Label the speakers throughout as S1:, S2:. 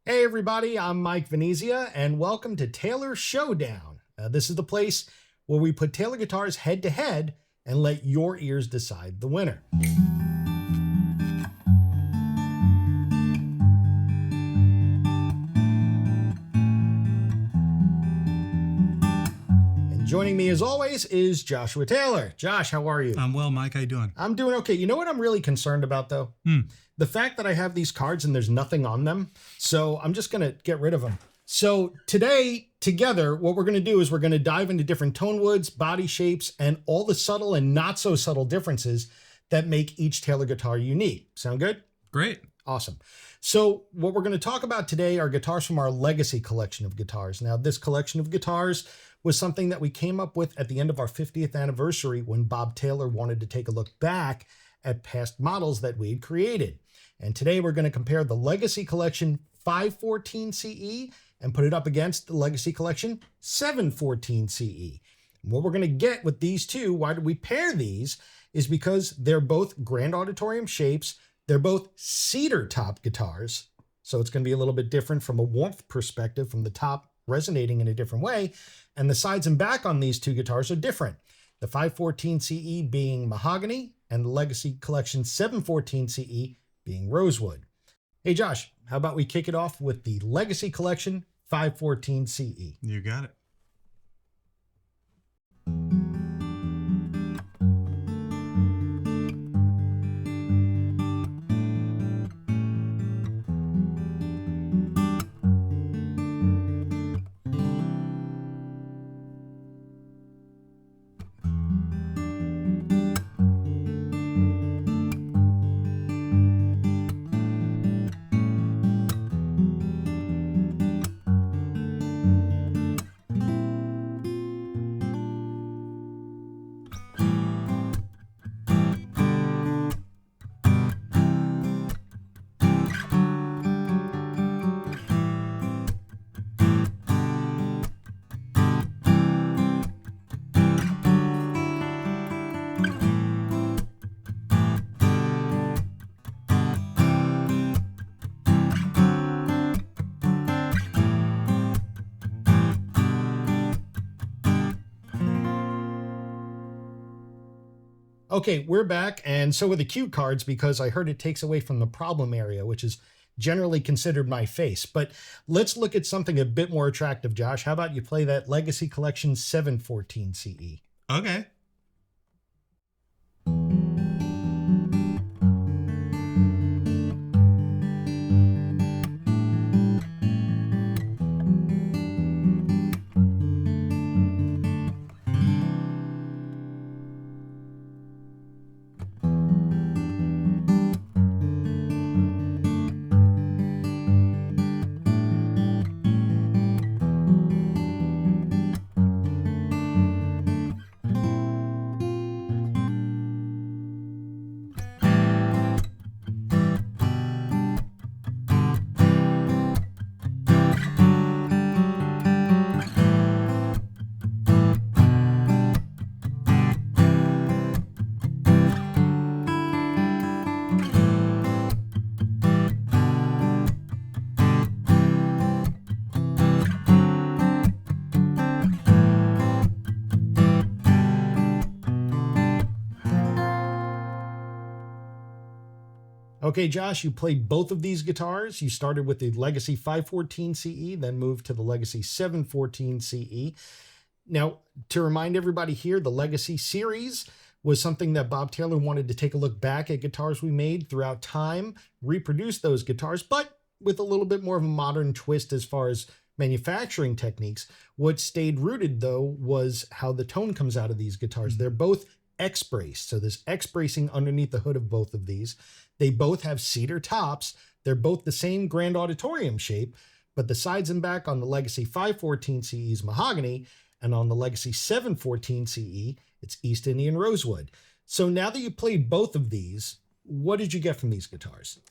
S1: Hey everybody, I'm Mike Venezia, and welcome to Taylor Showdown. This is the place where we put Taylor guitars head to head and let your ears decide the winner. And joining me as always is Joshua Taylor. Josh, how are you?
S2: I'm well, Mike. How you doing?
S1: I'm doing okay. You know what I'm really concerned about though? The fact that I have these cards and there's nothing on them. So I'm just going to get rid of them. So today, together, what we're going to do is we're going to dive into different tone woods, body shapes, and all the subtle and not so subtle differences that make each Taylor guitar unique. Sound good?
S2: Great.
S1: Awesome. So what we're going to talk about today are guitars from our legacy collection of guitars. Now, this collection of guitars was something that we came up with at the end of our 50th anniversary when Bob Taylor wanted to take a look back at past models that we had created. And today we're going to compare the Legacy Collection 514 CE and put it up against the Legacy Collection 714 CE. And what we're going to get with these two, why did we pair these, is because they're both Grand Auditorium shapes. They're both cedar top guitars. So it's going to be a little bit different from a warmth perspective, from the top resonating in a different way. And the sides and back on these two guitars are different. The 514 CE being mahogany and the Legacy Collection 714 CE being rosewood. Hey Josh, how about we kick it off with the Legacy Collection 514 CE?
S2: You got it.
S1: Okay, we're back, and so are the cue cards because I heard it takes away from the problem area, which is generally considered my face. But let's look at something a bit more attractive, Josh. How about you play that Legacy Collection 714 CE?
S2: Okay.
S1: Okay, Josh, you played both of these guitars. You started with the Legacy 514 CE, then moved to the Legacy 714 CE. Now, to remind everybody here, the Legacy series was something that Bob Taylor wanted to take a look back at guitars we made throughout time, reproduce those guitars, but with a little bit more of a modern twist as far as manufacturing techniques. What stayed rooted, though, was how the tone comes out of these guitars. They're both X-braced, so there's X-bracing underneath the hood of both of these. They both have cedar tops. They're both the same Grand Auditorium shape, but the sides and back on the Legacy 514 CE is mahogany, and on the Legacy 714 CE, it's East Indian rosewood. So now that you played both of these, what did you get from these guitars?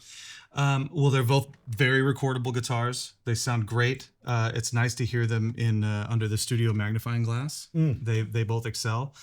S2: Well, they're both very recordable guitars. They sound great. It's nice to hear them in under the studio magnifying glass. They both excel.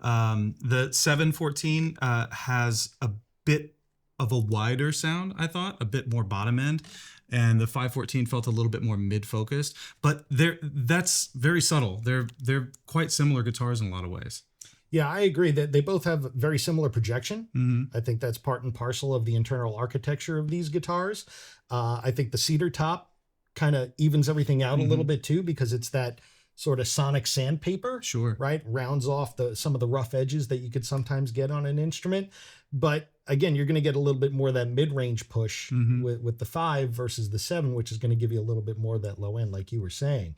S2: The 714 has a bit of a wider sound, I thought, a bit more bottom end. and the 514 felt a little bit more mid-focused. But that's very subtle. They're quite similar guitars in a lot of ways.
S1: Yeah, I agree that they both have very similar projection.
S2: Mm-hmm.
S1: I think that's part and parcel of the internal architecture of these guitars. I think the cedar top kind of evens everything out a little bit too, because it's that sort of sonic sandpaper.
S2: Sure.
S1: Right? Rounds off some of the rough edges that you could sometimes get on an instrument. But again, you're going to get a little bit more of that mid-range push with the 5 versus the 7, which is going to give you a little bit more of that low end, like you were saying.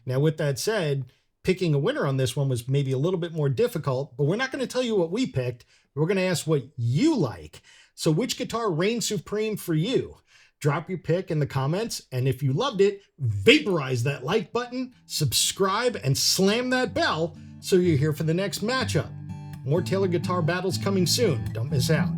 S1: Now, with that said, picking a winner on this one was maybe a little bit more difficult, but we're not going to tell you what we picked. We're going to ask what you like. So which guitar reigns supreme for you? Drop your pick in the comments, and if you loved it, vaporize that like button, subscribe, and slam that bell so you're here for the next matchup. More Taylor guitar battles coming soon. Don't miss out.